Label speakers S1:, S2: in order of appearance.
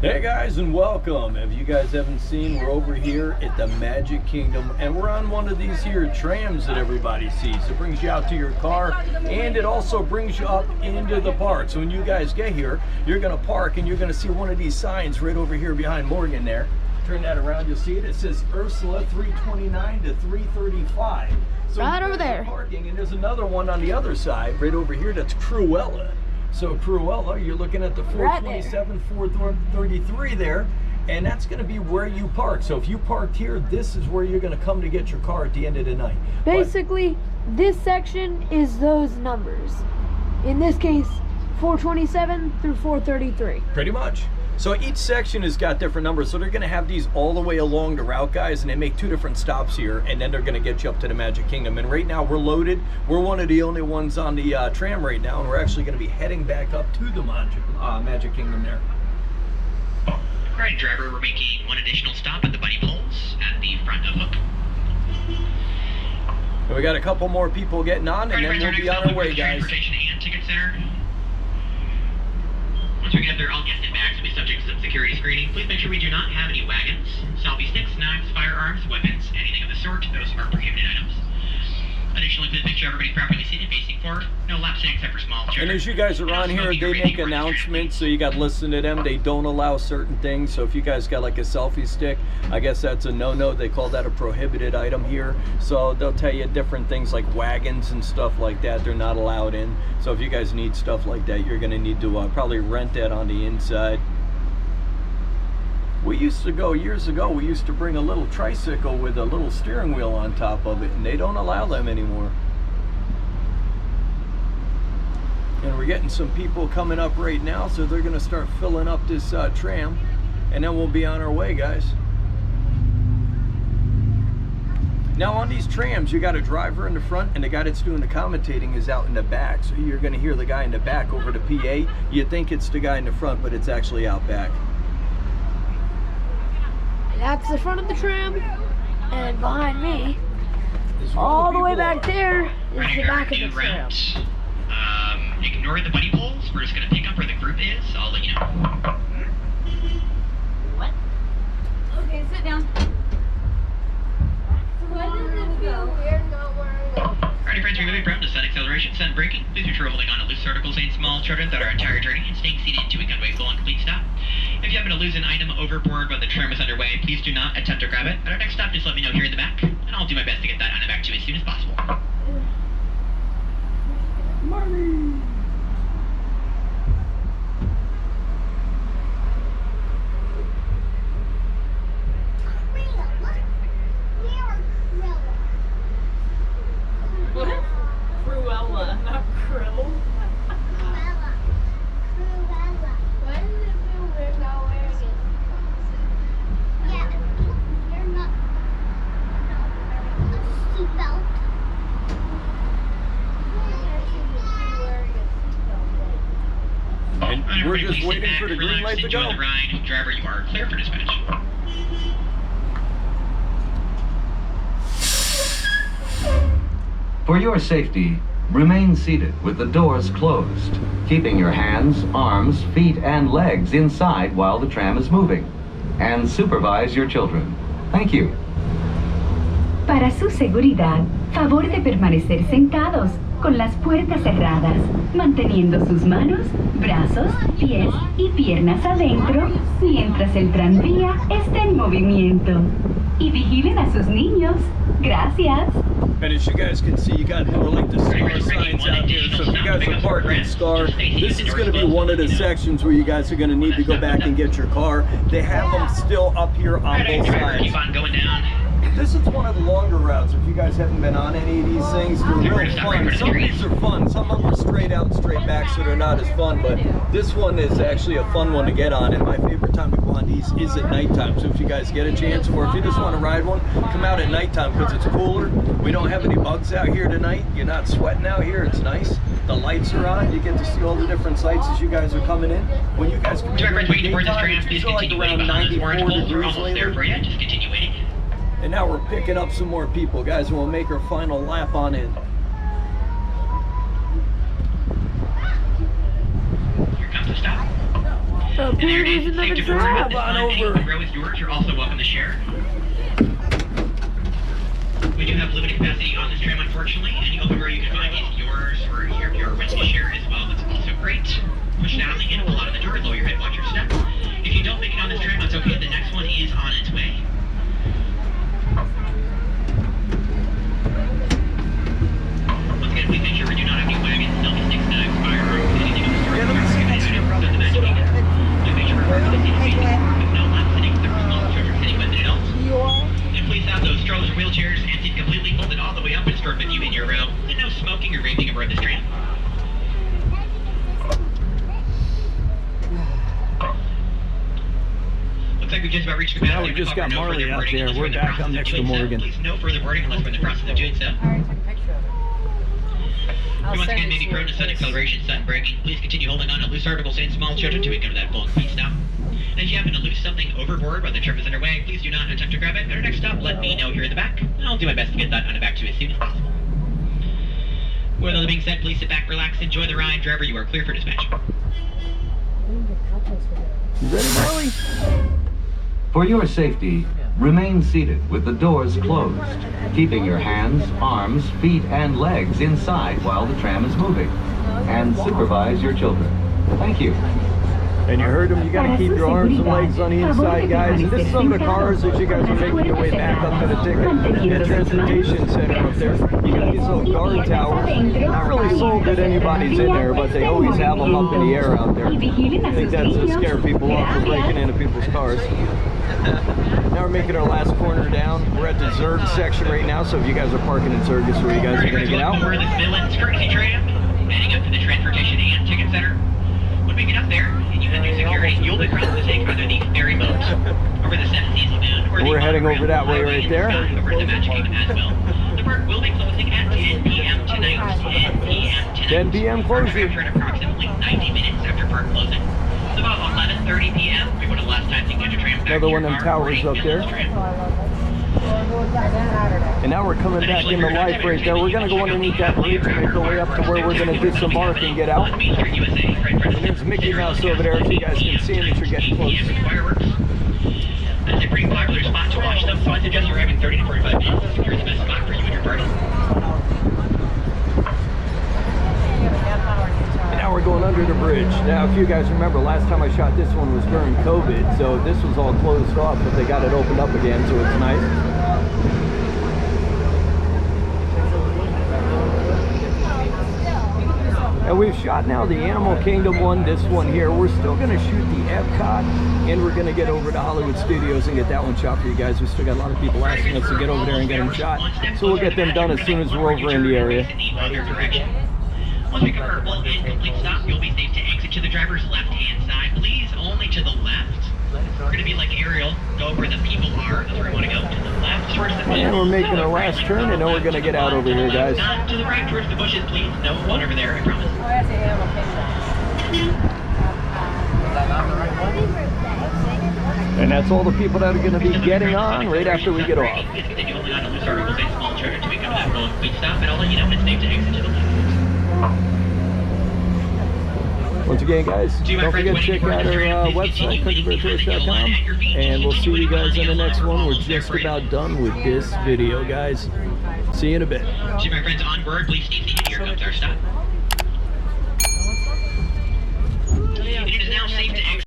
S1: Hey guys, and welcome. If you guys haven't seen, we're over here at the Magic Kingdom, and we're on one of these here trams that everybody sees. It brings you out to your car, and it also brings you up into the park. So when you guys get here, you're gonna park, and you're gonna see one of these signs right over here behind Morgan there. Turn that around, you'll see it. It says Ursula 329 to 335. So
S2: right over there.
S1: Parking, and there's another one on the other side, right over here. That's Cruella. So Cruella, you're looking at the 427, 433 there, and that's going to be where you park. So if you parked here, this is where you're going to come to get your car at the end of the night.
S2: Basically, this section is those numbers. In this case, 427 through 433.
S1: Pretty much. So each section has got different numbers, so they're going to have these all the way along the route, guys, and they make 2 different stops here, and then they're going to get you up to the Magic Kingdom. And right now we're loaded. We're one of the only ones on the tram right now, and we're actually going to be heading back up to the Magic Kingdom there.
S3: All right, driver, we're making one additional stop at the Bunny Poles at the front of Hook.
S1: And we got a couple more people getting on, and then we'll be on our way, guys.
S3: Transportation and Ticket Center. Once we get there, all guests and bags will be subject to some security screening. Please make sure we do not have any wagons, selfie sticks, knives, firearms, weapons, anything of the sort. Those are prohibited items. Additionally, please make sure everybody's properly seated, facing forward. No lapsing except for small children.
S1: And as you guys are on here, they make announcements, so you got to listen to them. They don't allow certain things. So if you guys got like a selfie stick, I guess that's a no-no. They call that a prohibited item here. So they'll tell you different things like wagons and stuff like that. They're not allowed in. So if you guys need stuff like that, you're going to need to probably rent that on the inside. We used to go, years ago, we used to bring a little tricycle with a little steering wheel on top of it, and they don't allow them anymore. And we're getting some people coming up right now, so they're going to start filling up this tram, and then we'll be on our way, guys. Now on these trams, you got a driver in the front, and the guy that's doing the commentating is out in the back. So you're going to hear the guy in the back over the PA. You think it's the guy in the front, but it's actually out back.
S2: That's the front of the tram, and behind me, all the way back there, is the back of the tram.
S3: Ignore the Bunny Poles. We're just going to pick up where the group is. I'll let you know.
S4: What? Okay, sit down.
S3: Alrighty, friends, we're moving from to set acceleration, set braking. Please be sure holding on to loose articles and small children that our entire journey and staying seated until we come to a full and complete stop. If you happen to lose an item overboard when the tram is underway, please do not attempt to grab it. At our next stop, just let me know here in the back, and I'll do my best to get that item back to you as soon as possible.
S1: Money!
S4: Cruella, not Krill. Cruella. Why does it feel weird not wearing it? Yeah, you're not wearing a seatbelt.
S1: And we're just waiting for the green light to go.
S3: Enjoy the ride. Driver, you are clear for dispatch.
S5: For your safety, remain seated with the doors closed, keeping your hands, arms, feet, and legs inside while the tram is moving. And supervise your children. Thank you.
S6: Para su seguridad, favor de permanecer sentados con las puertas cerradas, manteniendo sus manos, brazos, pies y piernas adentro mientras el tranvía está en movimiento. Y vigilen a sus niños. Gracias.
S1: And as you guys can see, you got more like the star signs out here. So if you guys are parked in Star, this is going to be one of the sections where you guys are going to need to go back and get your car. They have them still up here on both sides.
S3: Keep on going down.
S1: This is one of the longer routes. If you guys haven't been on any of these things, they're real fun. Some of these are fun. Some of them are straight out and straight back, so they're not as fun. But this one is actually a fun one to get on. And my favorite time to go on these is at nighttime. So if you guys get a chance, or if you just want to ride one, come out at nighttime because it's cooler. We don't have any bugs out here tonight. You're not sweating out here. It's nice. The lights are on. You get to see all the different sights as you guys are coming in. When you guys come in, it's like around 94 degrees lately.
S3: Just continue waiting.
S1: And now we're picking up some more people, guys, and we'll make our final lap on in.
S3: Here comes the stop.
S2: Up
S3: And there
S2: here
S3: it is.
S2: is another
S3: Safe to board.
S2: trap.
S3: This
S1: on
S3: fun
S1: over.
S3: angled row is yours. You're also welcome to share. We do have limited capacity on this tram, unfortunately. Any open row you can find is yours for your wish to share as well. That's also great. Push down the in, pull out of the door, lower your head, watch your step. If you don't make it on this tram, that's okay. The next one is on its way. Once again, please make sure we do not have any wagons, selfie sticks, knives, firearms, anything of the sort.
S1: Yeah, let me see that shit, brother.
S3: Of the Magic Kingdom. Do make sure we're perfectly seated with no laps sitting, the small children sitting with an adult. And please have those strollers and wheelchairs emptied completely, folded all the way up and stored with you in your row. And no smoking or vaping aboard this tram. Looks like we just about reached capacity.
S1: Now we just got
S3: No further
S1: Marley out
S3: boarding
S1: there.
S3: unless
S1: We're
S3: in the
S1: back
S3: process
S1: up
S3: of
S1: next to
S3: doing so.
S1: Morgan.
S3: Please no further boarding unless we're in the process of doing so. We once again may be prone to sudden acceleration, sudden braking. Please continue holding on to loose articles and small children till we come to that full speed stop. And if you happen to lose something overboard while the trip is underway, please do not attempt to grab it. At our next stop, let me know here in the back, and I'll do my best to get that on the back to you as soon as possible. With all that being said, please sit back, relax, enjoy the ride. Driver, you are clear for dispatch.
S1: You ready, Marley?
S5: For your safety, remain seated with the doors closed, keeping your hands, arms, feet, and legs inside while the tram is moving, and supervise your children. Thank you.
S1: And you heard him, you gotta keep your arms and legs on the inside, guys. And this is some of the cars as you guys are making your way back up to the ticket and transportation center up there. You got these little guard towers. Not really sold that anybody's in there, but they always have them up in the air out there. I think that's to scare people off from breaking into people's cars. Now we're making our last corner down. We're at the Zerg section right now, so if you guys are parking in Zerg, this is where you guys are gonna get out.
S3: Over this Villains courtesy tram, heading up to the transportation and ticket center. When we get up there and you enter security, you'll be prompted to take either the ferry boat over the Seven Seas Lagoon or the
S1: We're heading over that way right there.
S3: Over to the Magic Kingdom as well. The park will be closing at 10 p.m. tonight. 10 p.m. tonight.
S1: 10 p.m. closure.
S3: After approximately 90 minutes after park closing. So about 11:30 p.m. we would have last time to get a tram back
S1: Another
S3: to
S1: one
S3: your
S1: of them
S3: car
S1: towers
S3: or
S1: up there.
S3: tram.
S1: And now we're coming back in the life right there. We're gonna go underneath that bridge and make our way up to where we're gonna disembark and get out. And there's Mickey Mouse over there, if you guys can see him as you're getting close.
S3: Fireworks. That's a pretty popular spot to watch them, so I suggest arriving 30 to 45 minutes to secure the best spot for you and your party.
S1: And now we're going under the bridge. Now, if you guys remember, last time I shot this one was during COVID, so this was all closed off, but they got it opened up again, so it's nice. And we've shot now the Animal Kingdom one, this one here. We're still going to shoot the Epcot, and we're going to get over to Hollywood Studios and get that one shot for you guys. We still got a lot of people asking us to get over there and get them shot. So we'll get them done as soon as we're over in the area.
S3: Once we confirm full and complete stop, you'll be safe to exit to the driver's left-hand side. Please, only to the left. We're going to be like Ariel, go where the people are. That's where we want to go, to the left, towards the bushes.
S1: And we're making our last turn, and then we're going to get out over here, guys.
S3: Not to the right, towards the bushes, please. No one over there, I promise.
S1: And that's all the people that are going to be getting on right after we get off.
S3: Please continue holding on to loose articles and small children to become that full and complete stop, and I'll let you know when it's safe to exit to the left.
S1: Once again, guys, don't forget to check out our website, countrybirdtours.com, and we'll see you guys in the next one. We're just about done with this video, guys. See you in a bit.
S3: To my friends on board, please stay seated. Here comes our stop. And it is now safe to exit.